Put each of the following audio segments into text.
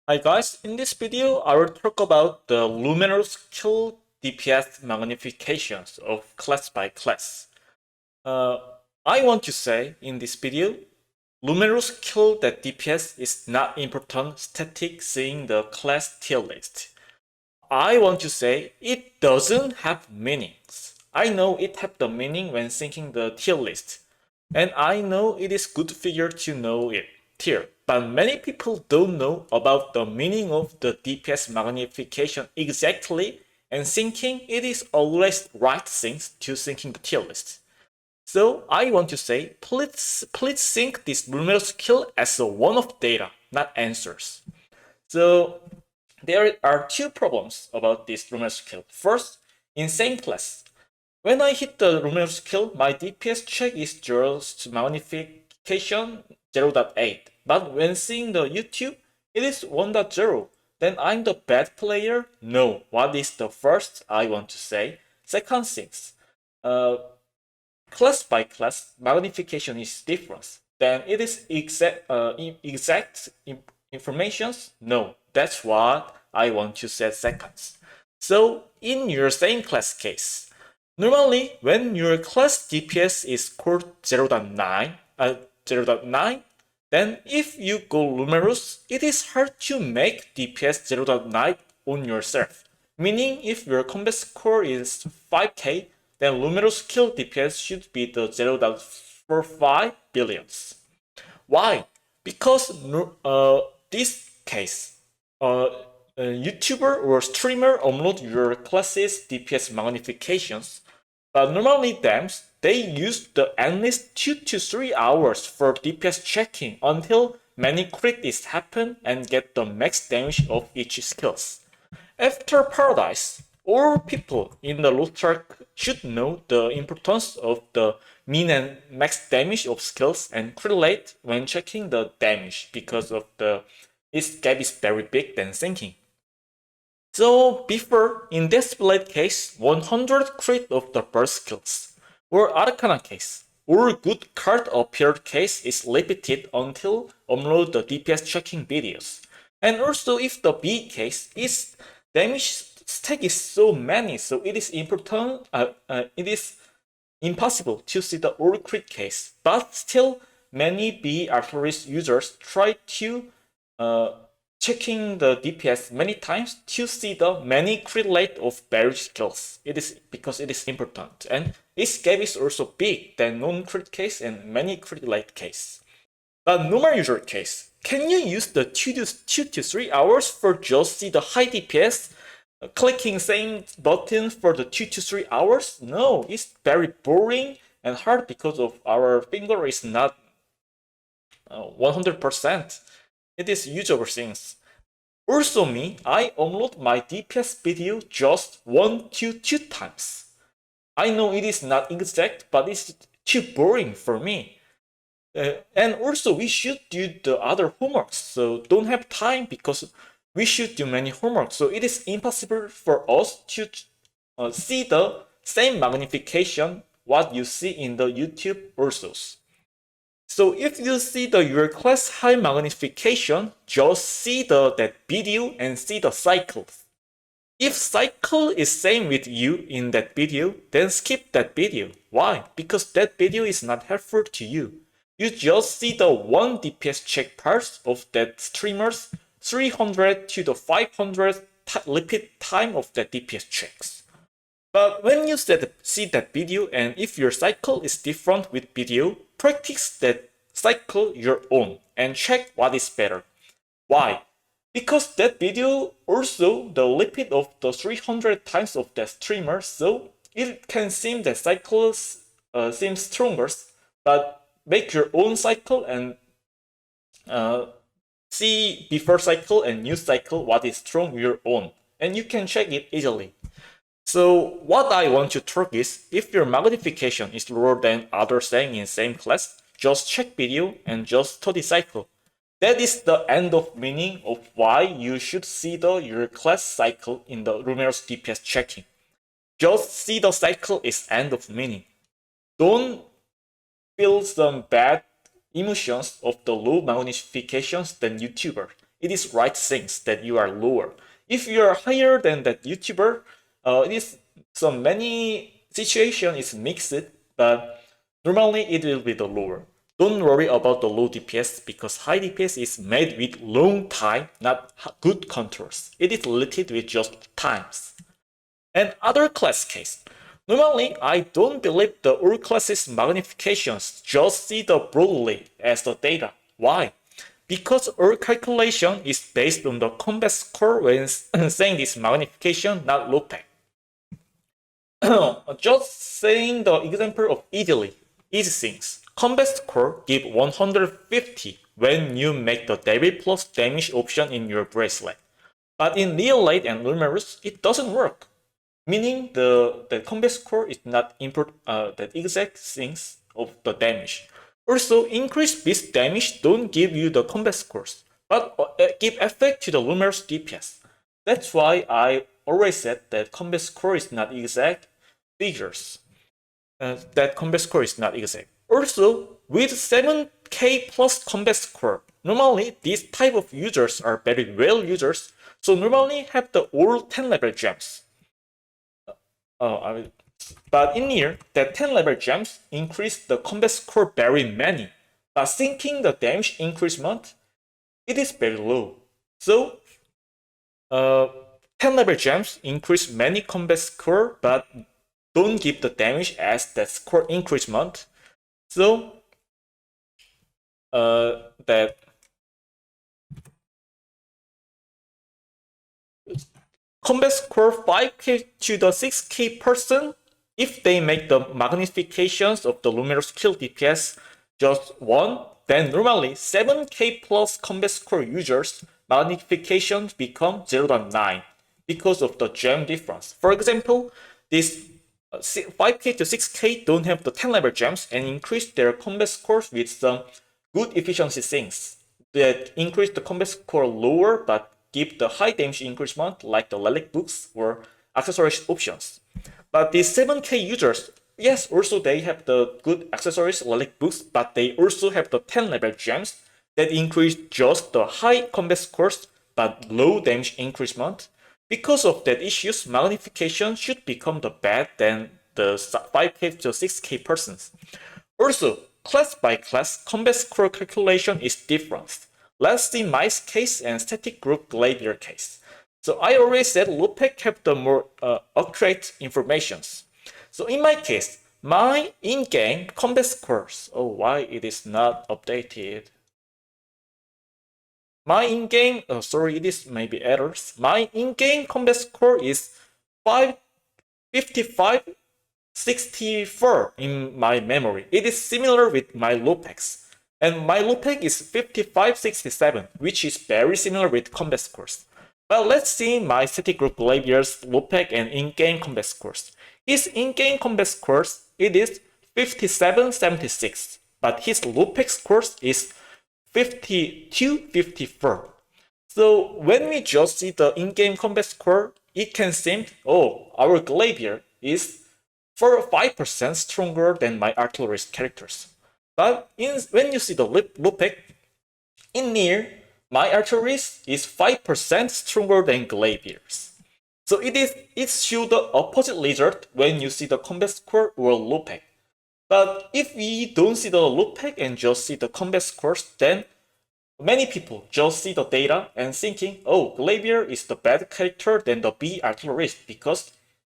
Hi guys, in this video I will talk about the Rumeros kill DPS magnifications of class by class. Uh, I want to say in this video, Rumeros kill that DPS is not important static seeing the class tier list. I want to say it doesn't have meanings. I know it have the meaning when thinking the tier list. And I know it is good figure to know it tier, but many people don't know about the meaning of the DPS magnification exactly and thinking it is always right things to thinking the tier list. So I want to say, please think this numerous skill as a one-off data, not answers. So there are two problems about this numerous skill. First, in same class, when I hit the Romero skill, my DPS check is just magnification 0.8. But when seeing the YouTube, it is 1.0. Then I'm the bad player? No. What is the first I want to say? Second things, uh, class by class, magnification is different. Then it is exact informations? No. That's what I want to say seconds. So in your same class case, normally when your class DPS is scored 0.9, then if you go numerous, it is hard to make DPS 0.9 on yourself. Meaning if your combat score is 5k, then numerous kill DPS should be the 0.45 billions. Why? Because this case, a YouTuber or streamer upload your classes DPS magnifications, but normally they use at least 2 to 3 hours for DPS checking until many crits happen and get the max damage of each skills. After Paradise, all people in the Lostark should know the importance of the min and max damage of skills and correlate when checking the damage because of its gap is very big than thinking. So before, in this blade case, 100 crit of the burst skills, or Arcana case, or good card appeared case is repeated until upload the DPS checking videos. And also if the B case is damage stack is so many, so it is important. It is impossible to see the all crit case, but still many B artillery users try to checking the DPS many times to see the many crit rate of barrage skills. It is because it is important, and its gap is also big than non-crit case and many crit rate case. But normal user case, can you use the 2 to 3 hours for just see the high DPS? Clicking same button for the 2 to 3 hours? No, it's very boring and hard because of our finger is not 100%. It is usable things. Also me, I upload my DPS video just 1 to 2 times. I know it is not exact, but it's too boring for me. And also we should do the other homeworks, so don't have time because we should do many homework. So it is impossible for us to see the same magnification what you see in the YouTube also. So if you see your class high magnification, just see that video and see the cycles. If cycle is same with you in that video, then skip that video. Why? Because that video is not helpful to you. You just see the one DPS check parts of that streamer's 300 to the 500 repeat time of that DPS checks. But when you see that video and if your cycle is different with video, practice that cycle your own and check what is better. Why? Because that video also the repeat of the 300 times of that streamer, so it can seem that cycles seem stronger, but make your own cycle and see before cycle and new cycle what is strong your own, and you can check it easily. So what I want to talk is, if your magnification is lower than others saying in same class, just check video and just study cycle. That is the end of meaning of why you should see your class cycle in the Rumeros DPS checking. Just see the cycle is end of meaning. Don't feel some bad emotions of the low magnifications than YouTuber. it is right things that you are lower. If you are higher than that YouTuber, it is so many situation is mixed, but normally it will be the lower. Don't worry about the low DPS because high DPS is made with long time, not good controls. It is limited with just times. And other class case. Normally, I don't believe the all classes magnifications just see the broadly as the data. Why? Because all calculation is based on the combat score when saying this magnification, not loopback. Just saying the example of easy things. Combat score give 150 when you make the devil plus damage option in your bracelet. But in real light and Lumerus, it doesn't work. Meaning the combat score is not the exact things of the damage. Also, increased beast damage don't give you the combat scores, but give effect to the Lumerus DPS. That's why I always said that combat score is not exact figures. That combat score is not exact. Also, with 7k plus combat score, normally these type of users are very well users, so normally have the all 10 level gems. But in here, that 10 level gems increase the combat score very many, but thinking the damage increasement, it is very low. So, 10 level gems increase many combat score, but don't give the damage as that score increasement. So, that combat score 5k to the 6k person, if they make the magnifications of the Lumerus kill DPS just 1, then normally 7k plus combat score users magnifications become 0.9 because of the gem difference. For example, this 5k to 6k don't have the 10 level gems and increase their combat scores with some good efficiency things that increase the combat score lower but give the high damage increasement like the relic books or accessories options. But these 7k users, yes, also they have the good accessories relic books, but they also have the 10 level gems that increase just the high combat scores but low damage increasement. Because of that issues, magnification should become the bad than the 5k to 6k persons. Also, class by class, combat score calculation is different. Let's see my case and static group Gladiator case. So I already said Lupek have the more accurate informations. So in my case, my in-game combat scores. Oh, why it is not updated? My in-game, it is maybe errors. My in-game combat score is 5564 in my memory. It is similar with my Lupex. And my Lupek is 5567, which is very similar with combat scores. But let's see my city group Gladiator's Lupek and in-game combat scores. His in-game combat scores, it is 5776, but his Lupek scores is 5254. So when we just see the in-game combat score, it can seem, oh, our Gladiator is 5% stronger than my artillerist characters. But when you see the Lupek, in near, my artillerist is 5% stronger than Gladiators. So it shows the opposite result when you see the combat score or Lupek. But if we don't see the Lupek and just see the combat scores, then many people just see the data and thinking, oh, Gladiator is the bad character than the B artillerist because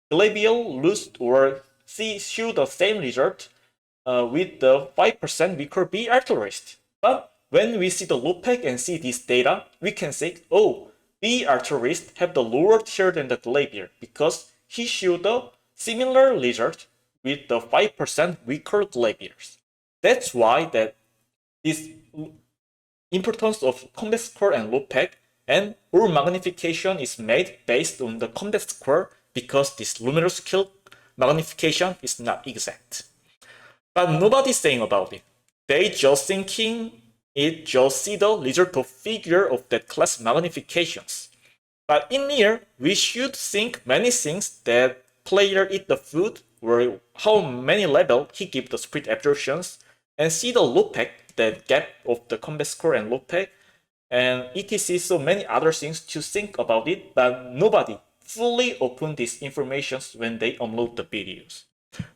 Gladiator lose or show the same result with the 5% weaker B artillerist. But when we see the Lupek and see this data, we can say, oh, B artillerist have the lower tier than the Gladiator because he showed the similar result with the 5% weaker Gladiators. That's why that this importance of combat score and Lupek and all magnification is made based on the combat score because this Lumerous skill magnification is not exact. But nobody's saying about it. They just thinking it just see the result of figure of that class magnifications. But in here, we should think many things that player eat the food or how many level he give the spirit absorptions and see the Lupek, that gap of the combat score and Lupek and etc. So many other things to think about it, but nobody fully open these informations when they upload the videos.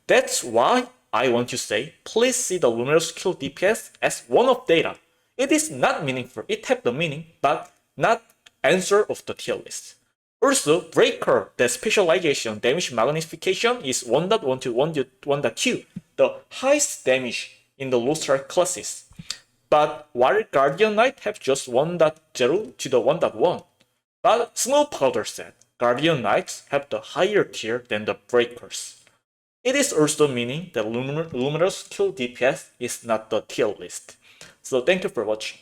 That's why I want to say, please see the Lumeros skill DPS as one of data. It is not meaningful. It have the meaning, but not answer of the tier list. Also, Breaker, the specialization damage magnification is 1.1 to 1.2, the highest damage in the Lostark classes. But while Guardian Knight have just 1.0 to the 1.1. But Snow Powder said Guardian Knights have the higher tier than the Breakers. It is also meaning that Lumeros skill DPS is not the tier list. So thank you for watching.